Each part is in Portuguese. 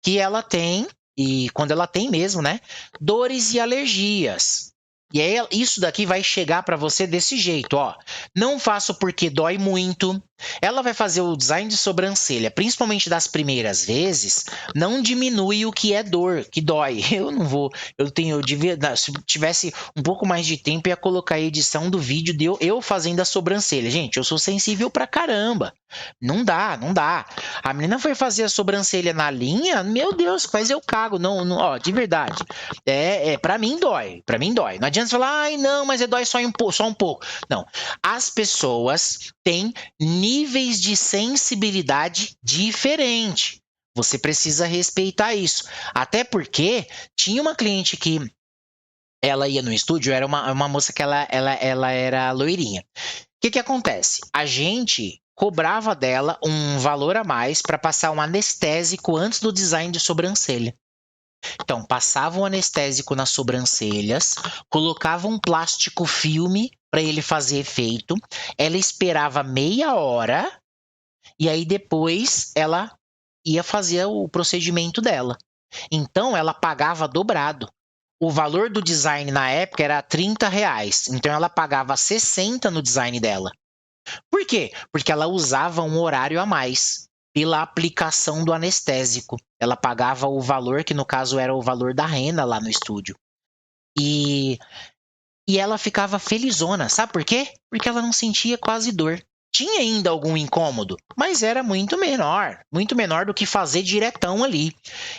que ela tem, e quando ela tem mesmo, né, dores e alergias. E aí, isso daqui vai chegar para você desse jeito, ó. Não faço porque dói muito. Ela vai fazer o design de sobrancelha, principalmente das primeiras vezes, não diminui o que é dor, que dói. Eu não vou, eu devia, se tivesse um pouco mais de tempo, ia colocar a edição do vídeo de eu fazendo a sobrancelha. Gente, eu sou sensível pra caramba. Não dá, não dá. A menina foi fazer a sobrancelha na linha, meu Deus, quase eu cago. Não, não, ó, de verdade. Para mim dói, para mim dói. Não adianta você falar, ai, não, mas dói só um pouco. Não. As pessoas têm níveis de sensibilidade diferente. Você precisa respeitar isso. Até porque tinha uma cliente que ela ia no estúdio, era uma moça que ela era loirinha. O que acontece? A gente cobrava dela um valor a mais para passar um anestésico antes do design de sobrancelha. Então, passava um anestésico nas sobrancelhas, colocava um plástico filme para ele fazer efeito, ela esperava meia hora e aí depois ela ia fazer o procedimento dela. Então, ela pagava dobrado. O valor do design na época era R$ 30, então ela pagava 60 no design dela. Por quê? Porque ela usava um horário a mais pela aplicação do anestésico. Ela pagava o valor, que no caso era o valor da rena lá no estúdio. E, e ela ficava felizona. Sabe por quê? Porque ela não sentia quase dor. Tinha ainda algum incômodo, mas era muito menor do que fazer diretão ali.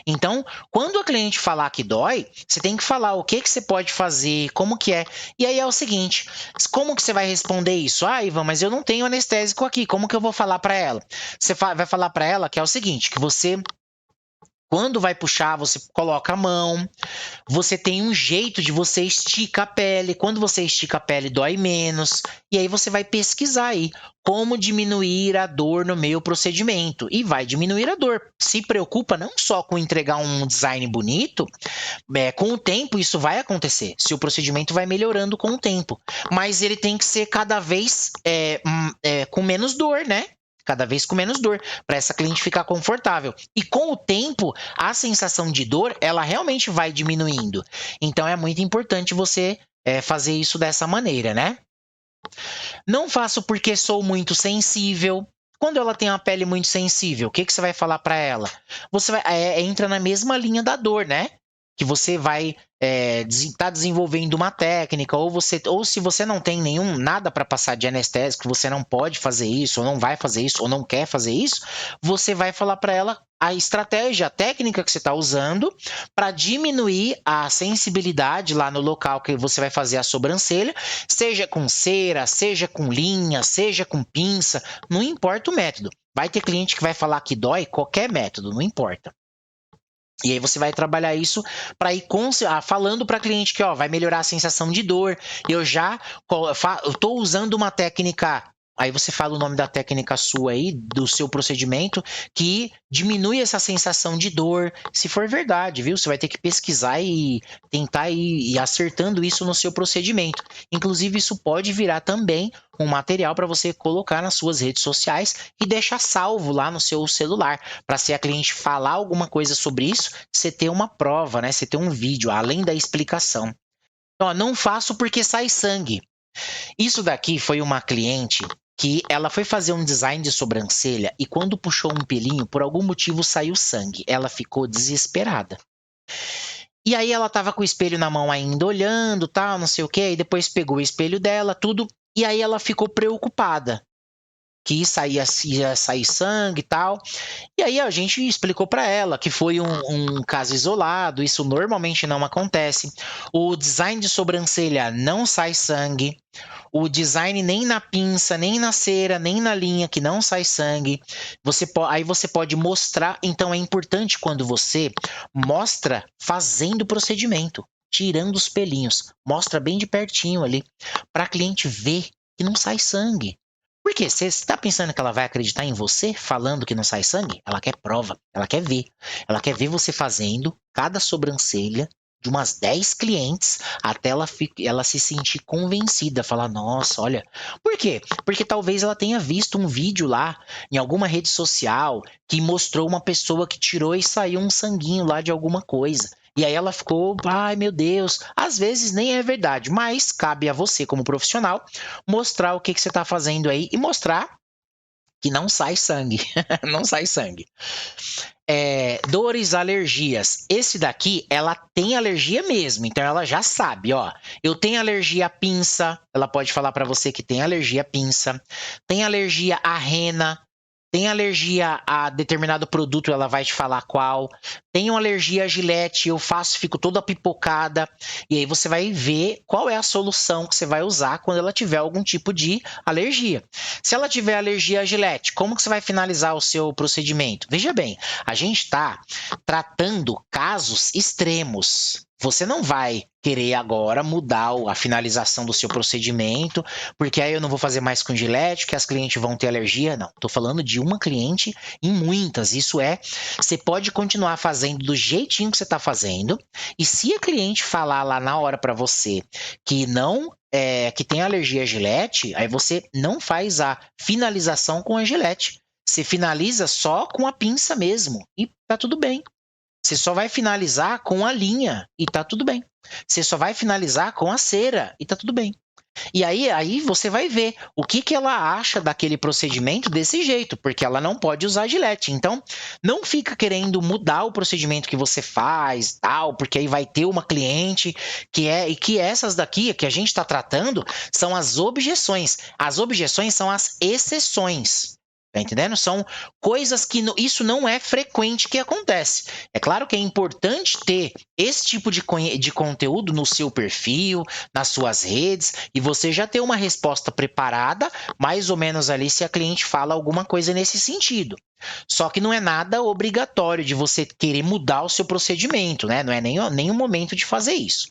Então, quando a cliente falar que dói, você tem que falar o que você pode fazer, como que é. E aí é o seguinte, como que você vai responder isso? Ah, Ivan, mas eu não tenho anestésico aqui, como que eu vou falar para ela? Você vai falar para ela que é o seguinte, que você, quando vai puxar, você coloca a mão, você tem um jeito de você estica a pele. Quando você estica a pele, dói menos. E aí você vai pesquisar aí como diminuir a dor no meu procedimento. E vai diminuir a dor. Se preocupa não só com entregar um design bonito, com o tempo isso vai acontecer. Se o procedimento vai melhorando com o tempo. Mas ele tem que ser cada vez com menos dor, né? Cada vez com menos dor, para essa cliente ficar confortável. E com o tempo, a sensação de dor, ela realmente vai diminuindo. Então, é muito importante você fazer isso dessa maneira, né? Não faço porque sou muito sensível. Quando ela tem uma pele muito sensível, o que você vai falar para ela? Você entra na mesma linha da dor, né? Que você vai tá desenvolvendo uma técnica, ou se você não tem nada para passar de anestésico, você não pode fazer isso, ou não vai fazer isso, ou não quer fazer isso, você vai falar para ela a estratégia, a técnica que você está usando para diminuir a sensibilidade lá no local que você vai fazer a sobrancelha, seja com cera, seja com linha, seja com pinça, não importa o método. Vai ter cliente que vai falar que dói qualquer método, não importa. E aí você vai trabalhar isso para ir falando para cliente que vai melhorar a sensação de dor. Eu estou usando uma técnica. Aí você fala o nome da técnica sua aí, do seu procedimento, que diminui essa sensação de dor. Se for verdade, viu? Você vai ter que pesquisar e tentar ir acertando isso no seu procedimento. Inclusive, isso pode virar também um material para você colocar nas suas redes sociais e deixar salvo lá no seu celular, para se a cliente falar alguma coisa sobre isso, você ter uma prova, né? Você ter um vídeo, além da explicação. Então, não faço porque sai sangue. Isso daqui foi uma cliente que ela foi fazer um design de sobrancelha e quando puxou um pelinho, por algum motivo saiu sangue. Ela ficou desesperada. E aí ela tava com o espelho na mão ainda, olhando, tal, não sei o quê, e depois pegou o espelho dela, tudo, e aí ela ficou preocupada que ia sair sangue e tal. E aí a gente explicou para ela que foi um caso isolado, isso normalmente não acontece. O design de sobrancelha não sai sangue. O design nem na pinça, nem na cera, nem na linha que não sai sangue. Aí você pode mostrar. Então é importante quando você mostra fazendo o procedimento, tirando os pelinhos. Mostra bem de pertinho ali, para a cliente ver que não sai sangue. Por quê? Você está pensando que ela vai acreditar em você falando que não sai sangue? Ela quer prova, ela quer ver. Ela quer ver você fazendo cada sobrancelha de umas 10 clientes até ela se sentir convencida, falar, nossa, olha. Por quê? Porque talvez ela tenha visto um vídeo lá em alguma rede social que mostrou uma pessoa que tirou e saiu um sanguinho lá de alguma coisa. E aí ela ficou, ai meu Deus, às vezes nem é verdade, mas cabe a você como profissional mostrar o que você está fazendo aí e mostrar que não sai sangue, não sai sangue. Dores, alergias. Esse daqui, ela tem alergia mesmo, então ela já sabe, ó. Eu tenho alergia à pinça, ela pode falar para você que tem alergia à pinça. Tem alergia à rena, tem alergia a determinado produto, ela vai te falar qual. Tenho alergia a gilete, eu faço, fico toda pipocada. E aí você vai ver qual é a solução que você vai usar quando ela tiver algum tipo de alergia. Se ela tiver alergia a gilete, como que você vai finalizar o seu procedimento? Veja bem, a gente está tratando casos extremos. Você não vai querer agora mudar a finalização do seu procedimento, porque aí eu não vou fazer mais com gilete, que as clientes vão ter alergia. Não, estou falando de uma cliente em muitas. Isso você pode continuar fazendo do jeitinho que você está fazendo, e se a cliente falar lá na hora para você que não que tem alergia a gilete, aí você não faz a finalização com a gilete. Você finaliza só com a pinça mesmo e tá tudo bem. Você só vai finalizar com a linha e tá tudo bem. Você só vai finalizar com a cera e tá tudo bem. E aí você vai ver o que ela acha daquele procedimento desse jeito, porque ela não pode usar gilete. Então, não fica querendo mudar o procedimento que você faz, tal, porque aí vai ter uma cliente que essas daqui que a gente está tratando são as objeções. As objeções são as exceções. Tá entendendo? São coisas que isso não é frequente que acontece. É claro que é importante ter esse tipo de conteúdo no seu perfil, nas suas redes, e você já ter uma resposta preparada, mais ou menos ali, se a cliente fala alguma coisa nesse sentido. Só que não é nada obrigatório de você querer mudar o seu procedimento, né? Não é nem o momento de fazer isso.